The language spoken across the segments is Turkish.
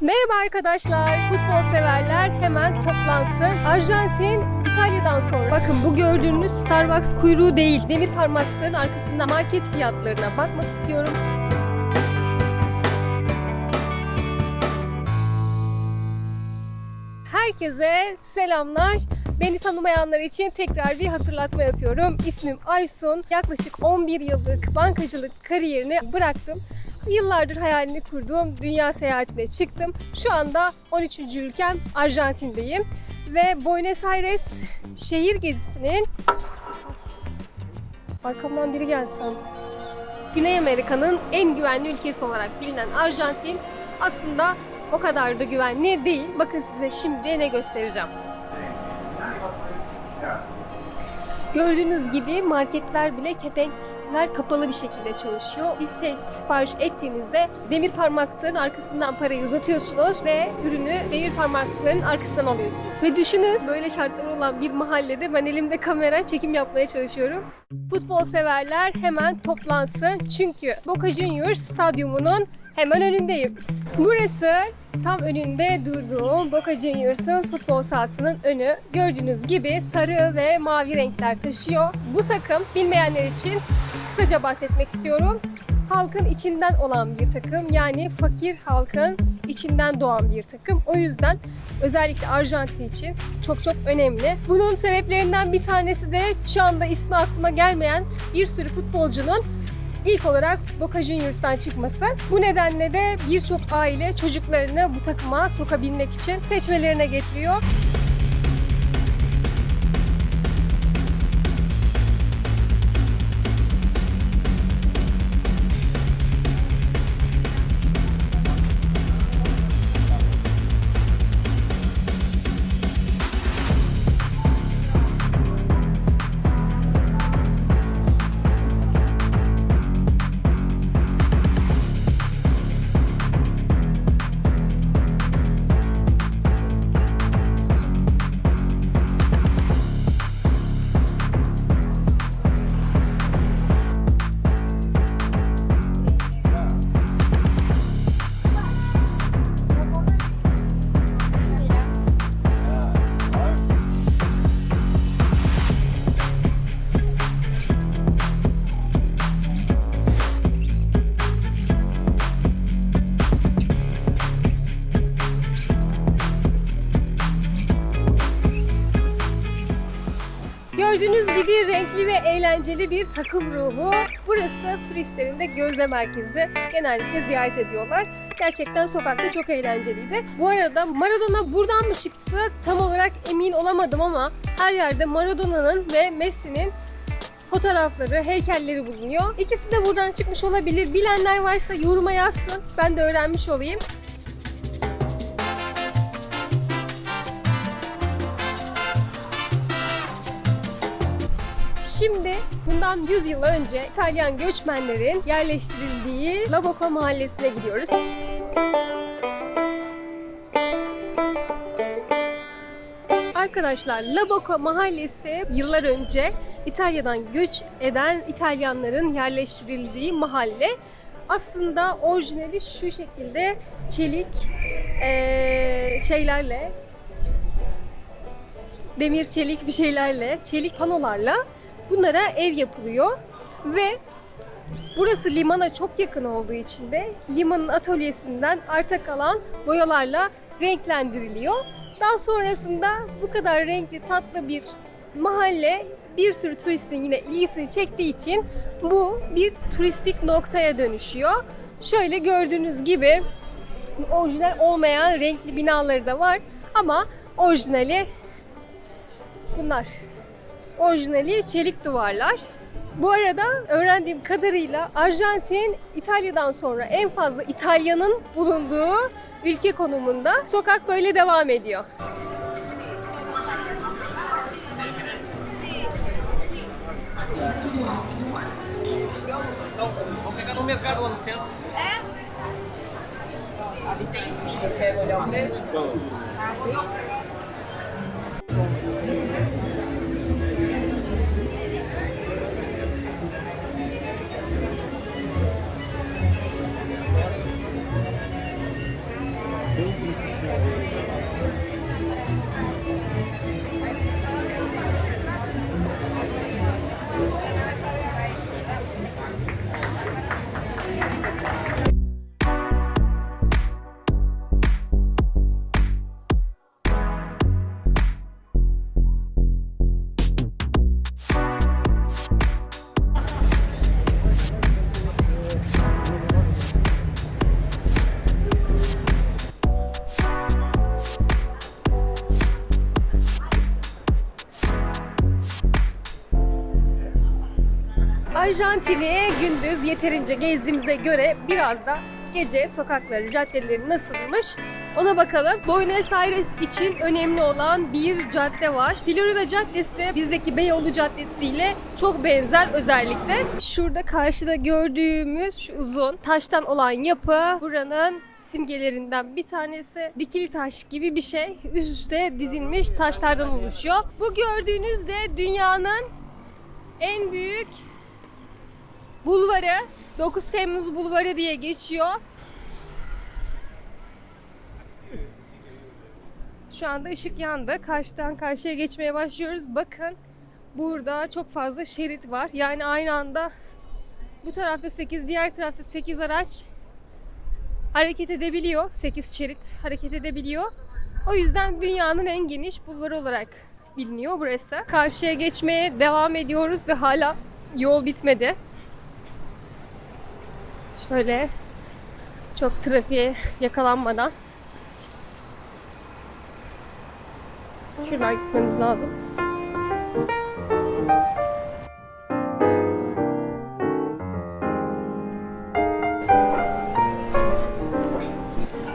Merhaba arkadaşlar, futbol severler hemen toplansın. Arjantin, İtalya'dan sonra bakın bu gördüğünüz Starbucks kuyruğu değil. Demir parmakların arkasında market fiyatlarına bakmak istiyorum. Herkese selamlar. Beni tanımayanlar için tekrar bir hatırlatma yapıyorum. İsmim Aysun. Yaklaşık 11 yıllık bankacılık kariyerini bıraktım. Yıllardır hayalini kurduğum dünya seyahatine çıktım. Şu anda 13. ülkem Arjantin'deyim. Ve Buenos Aires şehir gezisinin... Arkamdan biri geldi sandım. Güney Amerika'nın en güvenli ülkesi olarak bilinen Arjantin aslında o kadar da güvenli değil. Bakın size şimdi ne göstereceğim. Gördüğünüz gibi marketler bile kepenkler kapalı bir şekilde çalışıyor. Bir sipariş ettiğinizde demir parmakların arkasından parayı uzatıyorsunuz ve ürünü demir parmakların arkasından alıyorsunuz. Ve düşünün böyle şartlar olan bir mahallede ben elimde kamera çekim yapmaya çalışıyorum. Futbol severler hemen toplansın çünkü Boca Juniors stadyumunun hemen önündeyim. Burası tam önünde durduğum Boca Juniors'ın futbol sahasının önü. Gördüğünüz gibi sarı ve mavi renkler taşıyor. Bu takım bilmeyenler için kısaca bahsetmek istiyorum. Halkın içinden olan bir takım, yani fakir halkın içinden doğan bir takım. O yüzden özellikle Arjantin için çok önemli. Bunun sebeplerinden bir tanesi de şu anda ismi aklıma gelmeyen bir sürü futbolcunun İlk olarak Boca Juniors'tan çıkması. Bu nedenle de birçok aile çocuklarını bu takıma sokabilmek için seçmelerine getiriyor. Gördüğünüz gibi renkli ve eğlenceli bir takım ruhu. Burası turistlerin de gözlem merkezi. Genellikle ziyaret ediyorlar. Gerçekten sokakta çok eğlenceliydi. Bu arada Maradona buradan mı çıktı tam olarak emin olamadım ama her yerde Maradona'nın ve Messi'nin fotoğrafları, heykelleri bulunuyor. İkisi de buradan çıkmış olabilir. Bilenler varsa yoruma yazsın. Ben de öğrenmiş olayım. Şimdi bundan 100 yıl önce İtalyan göçmenlerin yerleştirildiği La Boca mahallesine gidiyoruz. Arkadaşlar La Boca mahallesi yıllar önce İtalya'dan göç eden İtalyanların yerleştirildiği mahalle. Aslında orijinali şu şekilde çelik şeylerle, demir çelik bir şeylerle, çelik panolarla bunlara ev yapılıyor ve burası limana çok yakın olduğu için de limanın atölyesinden arta kalan boyalarla renklendiriliyor. Daha sonrasında bu kadar renkli tatlı bir mahalle bir sürü turistin yine ilgisini çektiği için bu bir turistik noktaya dönüşüyor. Şöyle gördüğünüz gibi orijinal olmayan renkli binaları da var ama orijinali bunlar. Orijinali çelik duvarlar. Bu arada öğrendiğim kadarıyla Arjantin İtalya'dan sonra en fazla İtalyanın bulunduğu ülke konumunda. Sokak böyle devam ediyor. Arjantin'i gündüz yeterince gezdiğimize göre biraz da gece sokakları, caddeleri nasılmış ona bakalım. Buenos Aires için önemli olan bir cadde var. Florida Caddesi bizdeki Beyoğlu Caddesi ile çok benzer özellikle. Şurada karşıda gördüğümüz şu uzun taştan olan yapı buranın simgelerinden bir tanesi. Dikili taş gibi bir şey. Üst üste dizilmiş taşlardan oluşuyor. Bu gördüğünüz de dünyanın en büyük bulvarı. 9 Temmuz Bulvarı diye geçiyor. Şu anda ışık yandı. Karşıdan karşıya geçmeye başlıyoruz. Bakın burada çok fazla şerit var. Yani aynı anda bu tarafta 8, diğer tarafta 8 araç hareket edebiliyor. 8 şerit hareket edebiliyor. O yüzden dünyanın en geniş bulvarı olarak biliniyor burası. Karşıya geçmeye devam ediyoruz ve hala yol bitmedi. Şöyle çok trafiğe yakalanmadan şuradan gitmemiz lazım.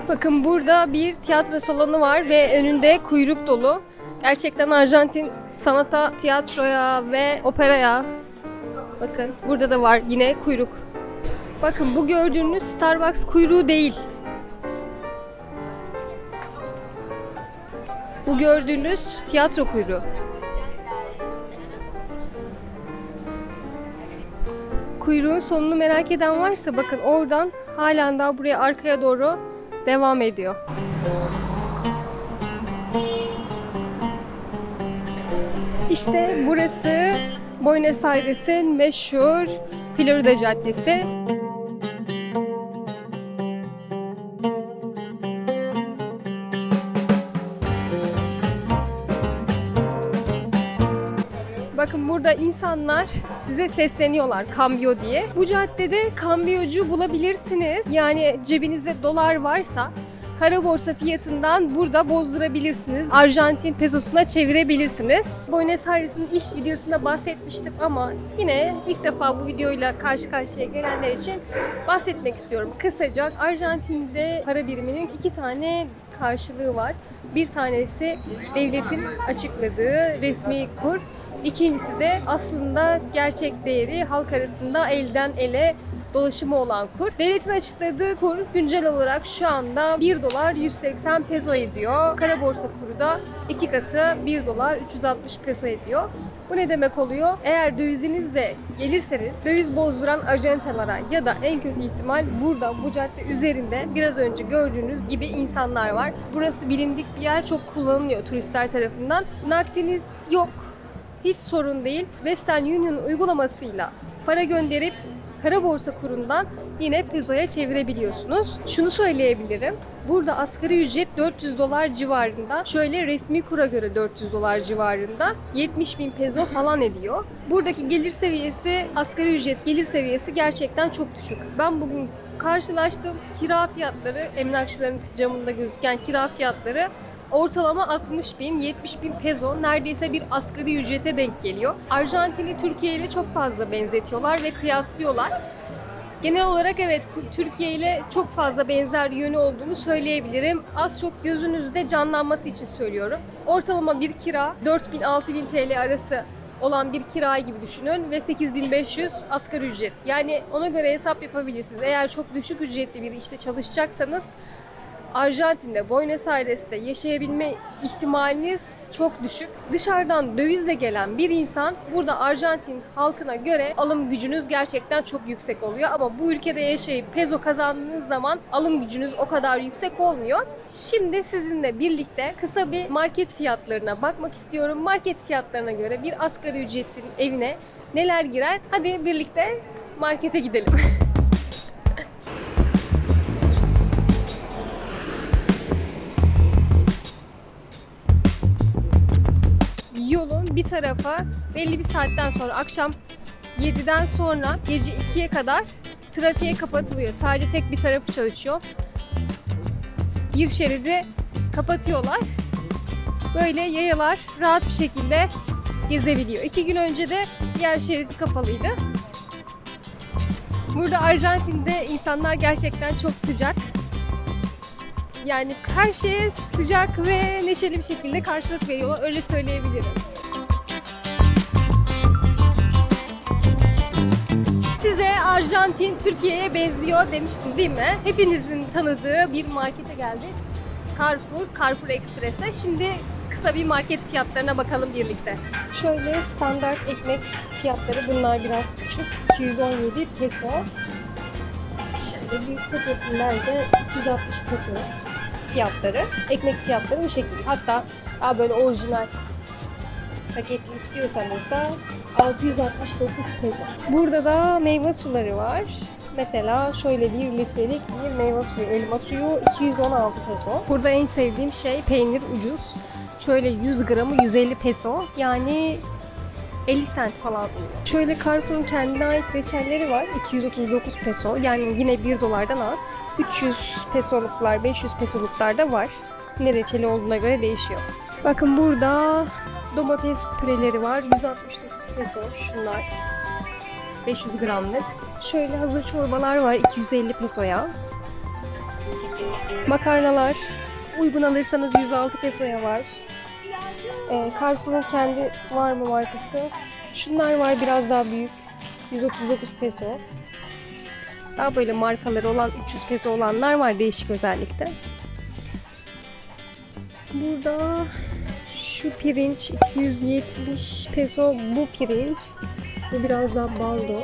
Bakın burada bir tiyatro salonu var ve önünde kuyruk dolu. Gerçekten Arjantin sanata, tiyatroya ve operaya. Bakın burada da var yine kuyruk. Bakın bu gördüğünüz Starbucks kuyruğu değil. Bu gördüğünüz tiyatro kuyruğu. Kuyruğun sonunu merak eden varsa bakın oradan halen daha buraya arkaya doğru devam ediyor. İşte burası Buenos Aires'in meşhur Florida Caddesi. Bakın burada insanlar size sesleniyorlar cambio diye. Bu caddede kambiyocu bulabilirsiniz. Yani cebinizde dolar varsa kara borsa fiyatından burada bozdurabilirsiniz. Arjantin pesosuna çevirebilirsiniz. Buenos Aires'in ilk videosunda bahsetmiştim ama yine ilk defa bu videoyla karşı karşıya gelenler için bahsetmek istiyorum. Kısaca Arjantin'de para biriminin 2 tane karşılığı var. Bir tanesi devletin açıkladığı resmi kur. İkincisi de aslında gerçek değeri halk arasında elden ele dolaşımı olan kur. Devletin açıkladığı kur güncel olarak şu anda 1 dolar 180 peso ediyor. Kara borsa kuru da 2 katı 1 dolar 360 peso ediyor. Bu ne demek oluyor? Eğer dövizinizle gelirseniz döviz bozduran ajantalara ya da en kötü ihtimal burada bu cadde üzerinde biraz önce gördüğünüz gibi insanlar var. Burası bilindik bir yer, çok kullanılıyor turistler tarafından. Nakdiniz yok, hiç sorun değil. Western Union uygulamasıyla para gönderip kara borsa kurundan yine pesoya çevirebiliyorsunuz. Şunu söyleyebilirim. Burada asgari ücret 400 dolar civarında. Şöyle resmi kura göre 400 dolar civarında. 70.000 peso falan ediyor. Buradaki gelir seviyesi, asgari ücret gelir seviyesi gerçekten çok düşük. Ben bugün karşılaştığım kira fiyatları, emlakçıların camında gözüken kira fiyatları ortalama 60.000, 70.000 peso, neredeyse bir asgari ücrete denk geliyor. Arjantin'i Türkiye ile çok fazla benzetiyorlar ve kıyaslıyorlar. Genel olarak evet, Türkiye ile çok fazla benzer yönü olduğunu söyleyebilirim. Az çok gözünüzde canlanması için söylüyorum. Ortalama bir kira 4.000-6.000 TL arası olan bir kira gibi düşünün ve 8.500 asgari ücret. Yani ona göre hesap yapabilirsiniz. Eğer çok düşük ücretli bir işte çalışacaksanız Arjantin'de, Buenos Aires'te yaşayabilme ihtimaliniz çok düşük. Dışarıdan dövizle gelen bir insan, burada Arjantin halkına göre alım gücünüz gerçekten çok yüksek oluyor. Ama bu ülkede yaşayıp peso kazandığınız zaman alım gücünüz o kadar yüksek olmuyor. Şimdi sizinle birlikte kısa bir market fiyatlarına bakmak istiyorum. Market fiyatlarına göre bir asgari ücretlinin evine neler girer? Hadi birlikte markete gidelim. Yolun bir tarafa belli bir saatten sonra, akşam 7'den sonra gece 2'ye kadar trafiğe kapatılıyor. Sadece tek bir tarafı çalışıyor. Bir şeridi kapatıyorlar. Böyle yayalar rahat bir şekilde gezebiliyor. 2 gün önce de diğer şeridi kapalıydı. Burada Arjantin'de insanlar gerçekten çok sıcak. Yani her şeye sıcak ve neşeli bir şekilde karşılık veriyorlar. Öyle söyleyebilirim. Size Arjantin Türkiye'ye benziyor demiştim değil mi? Hepinizin tanıdığı bir markete geldik. Carrefour Express'e. Şimdi kısa bir market fiyatlarına bakalım birlikte. Şöyle standart ekmek fiyatları, bunlar biraz küçük. 217 peso. Şöyle büyük paketliler de 360 peso fiyatları. Ekmek fiyatları bu şekilde. Hatta daha böyle orijinal paketli istiyorsanız da 669 peso. Burada da meyve suları var. Mesela şöyle 1 litrelik bir meyve suyu, elma suyu 216 peso. Burada en sevdiğim şey peynir ucuz. Şöyle 100 gramı 150 peso. Yani 50 cent falan. Şöyle Carrefour'un kendine ait reçelleri var. 239 peso. Yani yine 1 dolardan az. 300 pesoluklar, 500 pesoluklar da var. Ne reçeli olduğuna göre değişiyor. Bakın burada domates püreleri var. 169 peso şunlar. 500 gramlık. Şöyle hazır çorbalar var 250 pesoya. Makarnalar uygun alırsanız 106 pesoya var. Carrefour'un kendi var mı markası? Şunlar var biraz daha büyük. 139 peso. Daha böyle markaları olan 300 peso olanlar var değişik özellikle. Burada şu pirinç 270 peso, bu pirinç. Bu biraz daha baldo.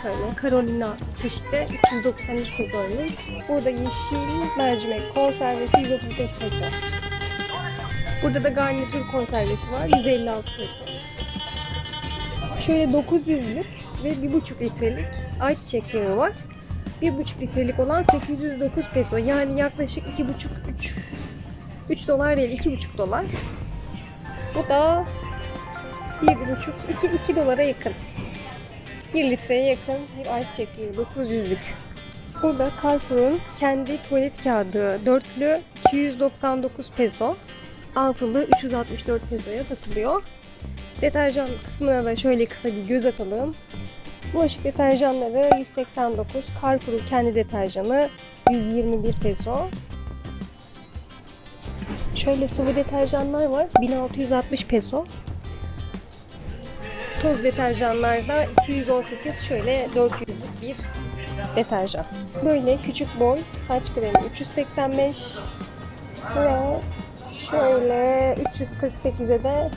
Şöyle Carolina çeşitli 393 pesoymuş. Burada yeşil mercimek konservesi 135 peso. Burada da garnitür konservesi var 156 peso. Şöyle 900'lük ve 1,5 litrelik ayçiçek yağı var. 1,5 litrelik olan 809 peso. Yani yaklaşık 3 dolar değil, 2,5 dolar. Bu da 2 dolara yakın. 1 litreye yakın bir ayçiçek yağı 900'lük. Burada Carrefour'un kendi tuvalet kağıdı dörtlü 299 peso. Altılı 364 pesoya satılıyor. Deterjan kısmına da şöyle kısa bir göz atalım. Bulaşık deterjanları 189, Carrefour'un kendi deterjanı 121 peso. Şöyle sıvı deterjanlar var 1660 peso. Toz deterjanlar da 218, şöyle 400'lük bir deterjan. Böyle küçük boy saç kremi 385 ve şöyle 348'e de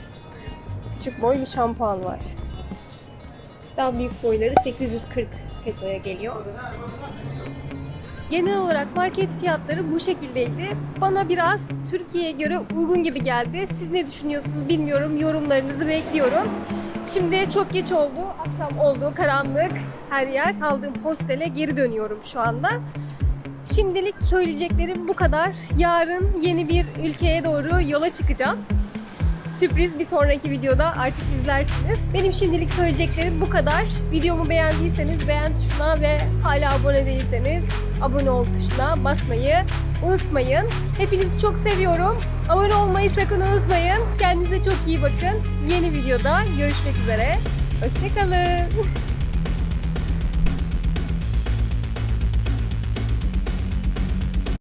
küçük boy bir şampuan var. Daha büyük boyları 840 pesoya geliyor. Genel olarak market fiyatları bu şekildeydi. Bana biraz Türkiye'ye göre uygun gibi geldi. Siz ne düşünüyorsunuz bilmiyorum. Yorumlarınızı bekliyorum. Şimdi çok geç oldu. Akşam oldu. Karanlık. Her yer. Kaldığım hostele geri dönüyorum şu anda. Şimdilik söyleyeceklerim bu kadar. Yarın yeni bir ülkeye doğru yola çıkacağım. Sürpriz, bir sonraki videoda artık izlersiniz. Benim şimdilik söyleyeceklerim bu kadar. Videomu beğendiyseniz beğen tuşuna ve hala abone değilseniz abone ol tuşuna basmayı unutmayın. Hepinizi çok seviyorum. Abone olmayı sakın unutmayın. Kendinize çok iyi bakın. Yeni videoda görüşmek üzere. Hoşça kalın.